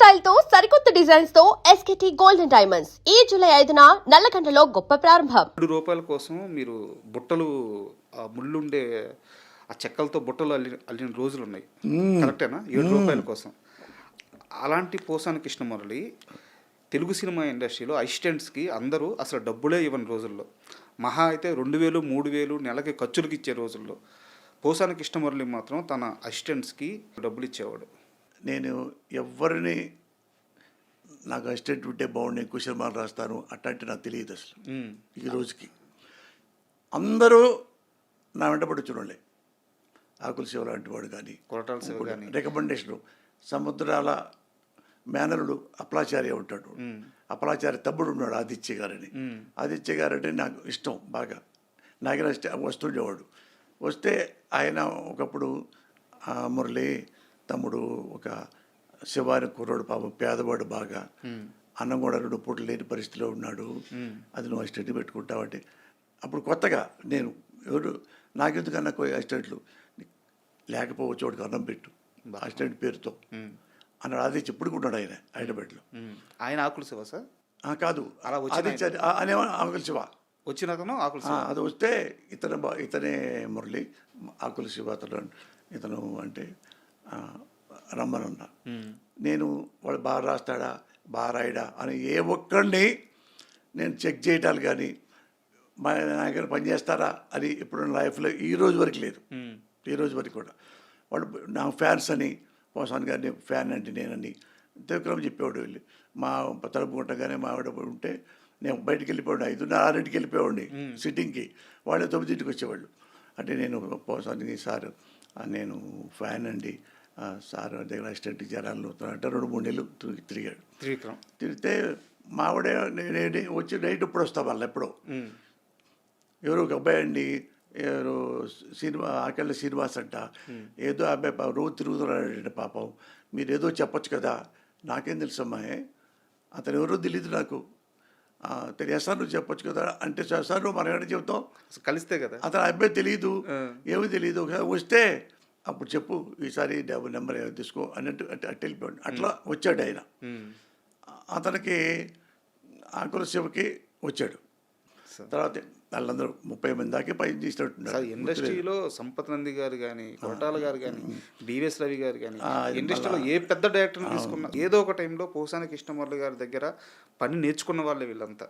Style తో సరికొత్త designs తో ఎస్కేటీ గోల్డెన్ డైమండ్స్ ఈ జూలై 5న నల్లకంటలో గొప్ప ప్రారంభం. రూ. 7 కోసం మీరు బుట్టలు ముళ్ళుండే ఆ చెక్కలతో బుట్టలు అల్లిన రోజులు ఉన్నాయి. కరెక్టేనా? రూ. 7 కోసం. అలాంటి పోసాని కృష్ణమురళి తెలుగు సినిమా ఇండస్ట్రీలో అసిస్టెంట్స్కి అందరూ అసలు డబ్బులే ఇవ్వని రోజుల్లో, మహా అయితే 2000 3000 నెలకి ఖర్చులకి ఇచ్చే రోజుల్లో పోసాని కృష్ణమురళి మాత్రం తన అసిస్టెంట్స్కి డబ్బులు ఇచ్చేవాడు. నేను ఎవరిని నాకు అసిస్టెంట్ ఉంటే బాగుండే కుశలమాలు రాస్తాను అట్లాంటి నాకు తెలియదు అసలు. ఈ రోజుకి అందరూ నా వెంటబడి చూడండి. ఆకుల శివ లాంటి వాడు కానీ, కొరటాల శివ కానీ, రికమెండేషను సముద్రాల మేనరుడు అప్పలాచార్య ఉంటాడు. అప్పలాచార్య తమ్ముడు ఉన్నాడు ఆదిత్య గారని. ఆదిత్య గారు అంటే నాకు ఇష్టం బాగా. నాగర వస్తుండేవాడు. వస్తే ఆయన ఒకప్పుడు మురళి తమ్ముడు ఒక శివాని కుర్రాడు, పాపం పేదవాడు బాగా, అన్నం కూడా 2 పూటలు లేని పరిస్థితిలో ఉన్నాడు, అది నువ్వు అసిస్టెంట్ పెట్టుకుంటావంటే అప్పుడు కొత్తగా నేను ఎవరు నాకెందుకన్నా అసిస్టెంట్లు లేకపోవచ్చు, వాడికి అన్నం పెట్టు అసిస్టెంట్ పేరుతో అన్నాడు. అది చెప్పుడుకుంటాడు ఆయన హైదరాబాద్లో. ఆయన ఆకుల శివ సార్ కాదు, అది అనే ఆకుల శివ వచ్చినాకను ఆకుల శివ. అది వస్తే ఇతనే మురళి ఆకుల శివ ఇతను అంటే రమ్మనన్న. నేను వాడు బాగా రాస్తాడా బాగా రాయడా అని ఏ ఒక్కడిని నేను చెక్ చేయటాలు కానీ మా దగ్గర పనిచేస్తారా అని ఇప్పుడు లైఫ్లో ఈ రోజు వరకు లేదు. ఈ రోజు వరకు కూడా వాడు నా ఫ్యాన్స్ అని, పోసాన్ గారిని ఫ్యాన్ అంటే నేనని త్రివిక్రమ్ చెప్పేవాడు. వెళ్ళి మా తలుపు కొట్టగానే మా ఆవిడ ఉంటే నేను బయటికి వెళ్ళిపోయాడు, 5:30 వెళ్ళిపోయాడిని సిట్టింగ్కి. వాళ్ళే 9కి వచ్చేవాళ్ళు. అంటే నేను పోసానికి సార్ నేను ఫ్యాన్ అండి, సార్ దగ్గర అసిస్టెంట్ జనాలు అంటే 2-3 నెలలు తిరిగాడు. తిరిగితే మావిడే నేను వచ్చి నైట్ ఇప్పుడు వస్తా వాళ్ళు ఎప్పుడో. ఎవరు ఒక అబ్బాయి అండి, ఎవరు సినిమా ఆకెళ్ళ శ్రీనివాస్ అంట, ఏదో అబ్బాయి రోజు తిరుగుతున్నాడండి పాపం, మీరు ఏదో చెప్పొచ్చు కదా. నాకేం తెలుసమ్మా, అతను ఎవరో తెలియదు నాకు, సార్ నువ్వు చెప్పొచ్చు కదా అంటే, సార్ నువ్వు మన ఎక్కడ చెప్తాం కలిస్తే కదా, అతను అబ్బాయి తెలియదు, ఏమీ తెలియదు, వస్తే అప్పుడు చెప్పు ఈసారి నెంబర్ తీసుకో అన్నట్టు అట్టు వెళ్ళిపోయాడు. అట్లా వచ్చాడు ఆయన. అతనికి ఆకుల శివకి వచ్చాడు. తర్వాత వాళ్ళందరూ 30 మంది దాకా పని చేసినట్టున్నారు. ఇండస్ట్రీలో సంపత్ నంది గారు కానీ, కొరటాల గారు కానీ, డివిఎస్ రవి గారు కానీ, ఇండస్ట్రీలో ఏ పెద్ద డైరెక్టర్ని తీసుకున్నా ఏదో ఒక టైంలో పోసాని కృష్ణమురళి గారి దగ్గర పని నేర్చుకున్న వాళ్ళే వీళ్ళంతా.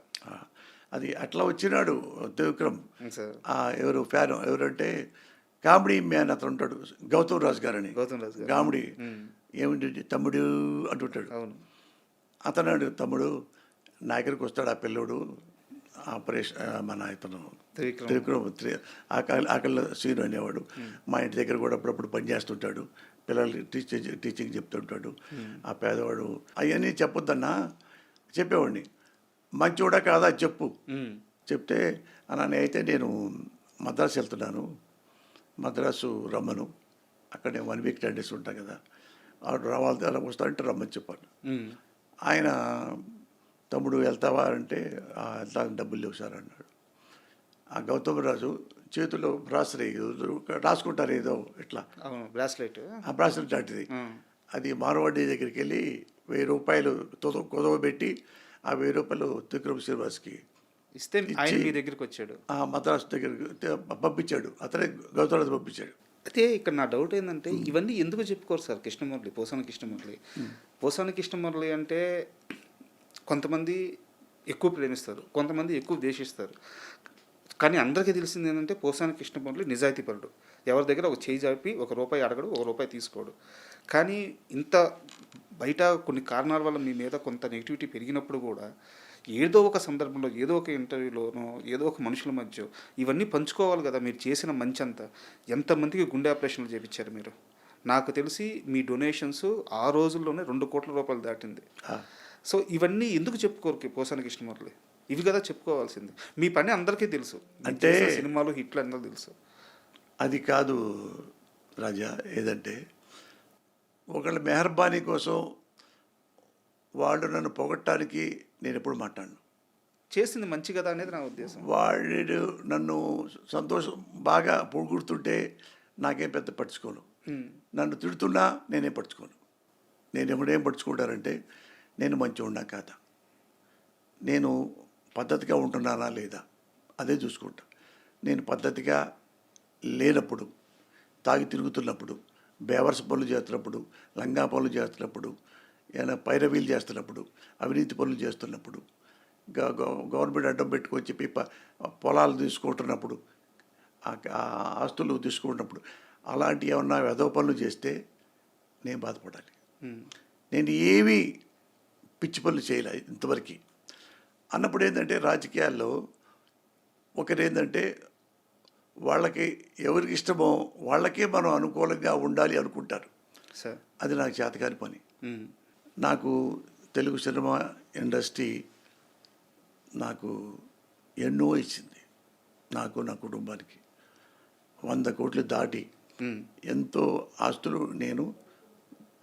అది అట్లా వచ్చినాడు త్రివిక్రమ్. ఎవరు ఫ్యాన్ ఎవరంటే కామెడీ మ్యాన్ అతను ఉంటాడు, గౌతమ్ రాజు గారని. కామెడీ ఏమిటి తమ్ముడు అంటుంటాడు. అతను తమ్ముడు నా దగ్గరికి వస్తాడు ఆ పిల్లోడు, ఆపరేషన్ మన ఇతను త్రివిక్రమ్ ఆకళ్ళ సీను అనేవాడు. మా ఇంటి దగ్గర కూడా అప్పుడప్పుడు పనిచేస్తుంటాడు, పిల్లలకి టీచింగ్ చెప్తుంటాడు. ఆ పేదవాడు అవన్నీ చెప్పొద్దన్నా చెప్పేవాడిని. మంచోడా కాదా చెప్పు చెప్తే అన్న అయితే నేను మద్రాసు వెళ్తున్నాను, మద్రాసు రమ్మను, అక్కడ నేను 1 వీక్ 10 డేస్ ఉంటాను కదా, ఆవిడ రావాలి అలా వస్తానంటే రమ్మని చెప్పాను. ఆయన తమ్ముడు వెళ్తావా అంటే వెళ్తా, డబ్బులు లేవు సార్ అన్నాడు. ఆ గౌతమ్ రాజు చేతిలో రాసుకుంటారు ఏదో ఇట్లా బ్రాస్లెట్, ఆ బ్రాస్లెట్ లాంటిది. అది మార్వాడి దగ్గరికి వెళ్ళి 1000 రూపాయలు కుదవబెట్టి ఆ 1000 రూపాయలు త్రివిక్రమ్ శ్రీనివాస్కి ఇస్తే మీ దగ్గరికి వచ్చాడు, మద్రాసు దగ్గరికి పంపించాడు. అతనే గౌతమ్ రాజు పంపించాడు. అయితే ఇక్కడ నా డౌట్ ఏంటంటే ఇవన్నీ ఎందుకు చెప్పుకోరు సార్ కృష్ణమురళి, పోసాని కృష్ణమురళి? పోసాని కృష్ణమురళి అంటే కొంతమంది ఎక్కువ ప్రేమిస్తారు, కొంతమంది ఎక్కువ ద్వేషిస్తారు. కానీ అందరికీ తెలిసింది ఏంటంటే పోసాని కృష్ణమురళి నిజాయితీపరుడు. ఎవరి దగ్గర ఒక చేయి జాపి ₹1 అడగడు, ₹1 తీసుకోడు. కానీ ఇంత బయట కొన్ని కారణాల వల్ల మీ మీద కొంత నెగిటివిటీ పెరిగినప్పుడు కూడా ఏదో ఒక సందర్భంలో, ఏదో ఒక ఇంటర్వ్యూలోనో, ఏదో ఒక మనుషుల మధ్య ఇవన్నీ పంచుకోవాలి కదా. మీరు చేసిన మంచి అంతా ఎంతమందికి గుండె ఆపరేషన్లు చేయించారు మీరు? నాకు తెలిసి మీ డొనేషన్స్ ఆ రోజుల్లోనే ₹2 కోట్ల దాటింది. సో ఇవన్నీ ఎందుకు చెప్పుకోరు పోసాని కృష్ణమురళి? ఇవి కదా చెప్పుకోవాల్సింది. మీ పని అందరికీ తెలుసు, అంటే సినిమాలు హిట్లు అందరూ తెలుసు. అది కాదు రాజా, ఏదంటే ఒకళ్ళ మెహర్బానీ కోసం వాళ్ళు నన్ను పొగట్టడానికి నేను ఎప్పుడు మాట్లాడను. చేసింది మంచి కదా అనేది నా ఉద్దేశం. వాడు నన్ను సంతోషం బాగా పొగుడుతుంటే నాకేం పెద్ద పట్టించుకోను, నన్ను తిడుతున్నా నేనేం పట్టించుకోను. నేను ఎవడేం పడుచుకుంటానంటే నేను మంచిగా కాదా, నేను పద్ధతిగా ఉంటున్నానా లేదా అదే చూసుకుంటా. నేను పద్ధతిగా లేనప్పుడు, తాగి తిరుగుతున్నప్పుడు, బేవర్స్ పనులు చేస్తున్నప్పుడు, లంగా పనులు చేస్తున్నప్పుడు, ఏమైనా పైరవీలు చేస్తున్నప్పుడు, అవినీతి పనులు చేస్తున్నప్పుడు, గవర్నమెంట్ అడ్డం పెట్టుకొని చెప్పి పొలాలు తీసుకుంటున్నప్పుడు, ఆ ఆస్తులు తీసుకుంటున్నప్పుడు, అలాంటి ఏమన్నా వెధవ పనులు చేస్తే నేను బాధపడాలి. నేను ఏమీ పిచ్చి పనులు చేయలే ఇంతవరకు అన్నప్పుడు ఏంటంటే రాజకీయాల్లో ఒకరేంటంటే వాళ్ళకి ఎవరికి ఇష్టమో వాళ్ళకే మనం అనుకూలంగా ఉండాలి అనుకుంటారు. సార్ అది నాకు చేతకాని పని. నాకు తెలుగు సినిమా ఇండస్ట్రీ నాకు ఎన్నో ఇచ్చింది, నాకు నా కుటుంబానికి 100 కోట్లు దాటి ఎంతో ఆస్తులు నేను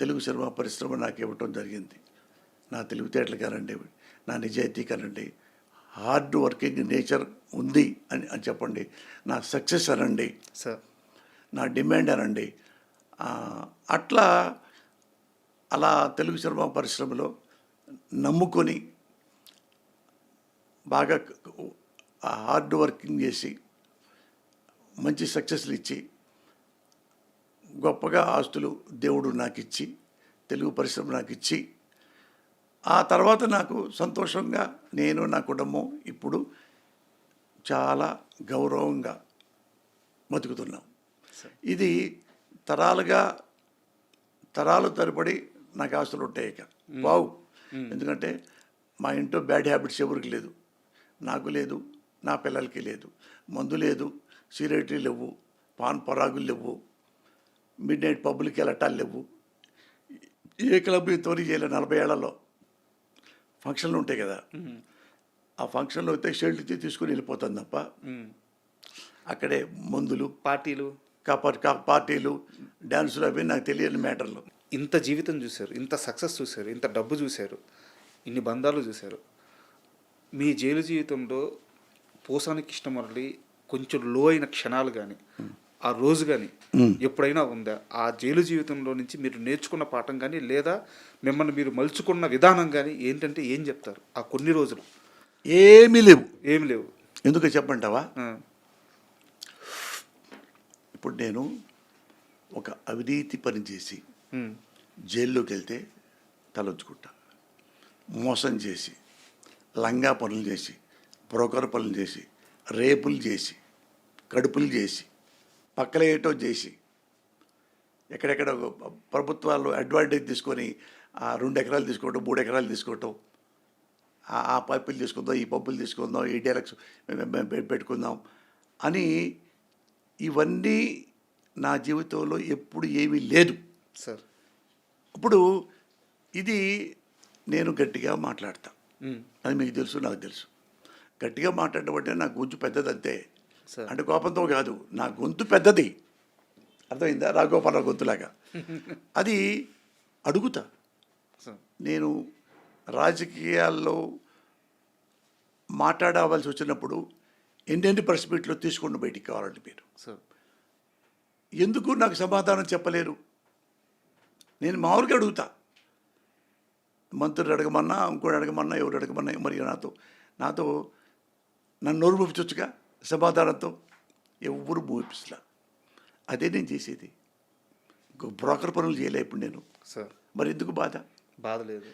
తెలుగు సినిమా పరిశ్రమ నాకు ఇవ్వటం జరిగింది. నా తెలివితేటలు కానండి, నా నిజాయితీ కానండి, హార్డ్ వర్కింగ్ నేచర్ ఉంది అని చెప్పండి, నా సక్సెస్ అనండి, సార్ నా డిమాండ్ అనండి. అట్లా అలా తెలుగు సినిమా పరిశ్రమలో నమ్ముకొని బాగా హార్డ్ వర్కింగ్ చేసి మంచి సక్సెస్లు ఇచ్చి గొప్పగా ఆస్తులు దేవుడు నాకు ఇచ్చి తెలుగు పరిశ్రమ నాకు ఇచ్చి ఆ తర్వాత నాకు సంతోషంగా నేను నా కుటుంబం ఇప్పుడు చాలా గౌరవంగా బతుకుతున్నాం. ఇది తరాలు తరబడి నాకు ఆస్తులు ఉంటాయి. ఇక బావు, ఎందుకంటే మా ఇంట్లో బ్యాడ్ హ్యాబిట్స్ ఎవరికి లేదు, నాకు లేదు, నా పిల్లలకి లేదు. మందు లేదు, సిగరెట్లు లేవు, పాన్ పరాగులు లేవు, మిడ్ నైట్ పబ్లిక్ వెళ్ళటాలు లేవు. ఏ క్లబ్ ఇంతవరకు చేయలేదు. 40 ఏళ్లలో ఫంక్షన్లు ఉంటాయి కదా, ఆ ఫంక్షన్లో అయితే షెల్ట్ తీసుకుని వెళ్ళిపోతాను తప్ప అక్కడే మందులు, పార్టీలు, పార్టీలు, డ్యాన్సులు అవి నాకు తెలియని మ్యాటర్లు. ఇంత జీవితం చూశారు, ఇంత సక్సెస్ చూశారు, ఇంత డబ్బు చూశారు, ఇన్ని బంధాలు చూశారు. మీ జైలు జీవితంలో పోసాని కృష్ణమురళి కొంచెం లో అయిన క్షణాలు కానీ ఆ రోజు కానీ ఎప్పుడైనా ఉందా? ఆ జైలు జీవితంలో నుంచి మీరు నేర్చుకున్న పాఠం కానీ లేదా మిమ్మల్ని మీరు మలుచుకున్న విధానం కానీ ఏంటంటే ఏం చెప్తారు? ఆ కొన్ని రోజులు ఏమీ లేవు. ఎందుకు చెప్పంటావా? ఇప్పుడు నేను ఒక అవినీతి పని చేసి జైల్లోకి వెళ్తే తలొచ్చుకుంటా, మోసం చేసి, లంగా పనులు చేసి, బ్రోకర్ పనులు చేసి, రేపులు చేసి, కడుపులు చేసి, పక్కలేయటో చేసి, ఎక్కడెక్కడ ప్రభుత్వాలు అడ్వాంటేజ్ తీసుకొని 2 ఎకరాలు తీసుకోవటం, 3 ఎకరాలు తీసుకోవటం, ఆ పైపులు తీసుకుందాం, ఈ పప్పులు తీసుకుందాం, ఈ డైరెక్ట్స్ పెట్టుకుందాం అని, ఇవన్నీ నా జీవితంలో ఎప్పుడు ఏమీ లేదు సార్. ఇప్పుడు ఇది నేను గట్టిగా మాట్లాడతా, అది మీకు తెలుసు, నాకు తెలుసు. గట్టిగా మాట్లాడటం అంటే నా గొంతు పెద్దది అంతే. అంటే కోపంతో కాదు, నా గొంతు పెద్దది, అర్థమైందా? రాఘోపాలరావు గొంతులాగా. అది అడుగుతా. నేను రాజకీయాల్లో మాట్లాడవలసి వచ్చినప్పుడు ఎన్ని ప్రెస్ మీట్లో తీసుకుని బయటికి కావాలండి మీరు. ఎందుకు నాకు సమాధానం చెప్పలేరు? నేను మామూలుగా అడుగుతా. మంత్రులు అడగమన్నా, ఇంకోటి అడగమన్నా, ఎవరు అడగమన్నా, మరి నాతో నన్ను నోరు మూపించొచ్చుగా సమాధానంతో. ఎవరు మూపిస్తా. అదే నేను చేసేది. బ్రోకర్ పనులు చేయలే ఇప్పుడు నేను. సార్ మరి ఎందుకు బాధ? బాధ లేదు.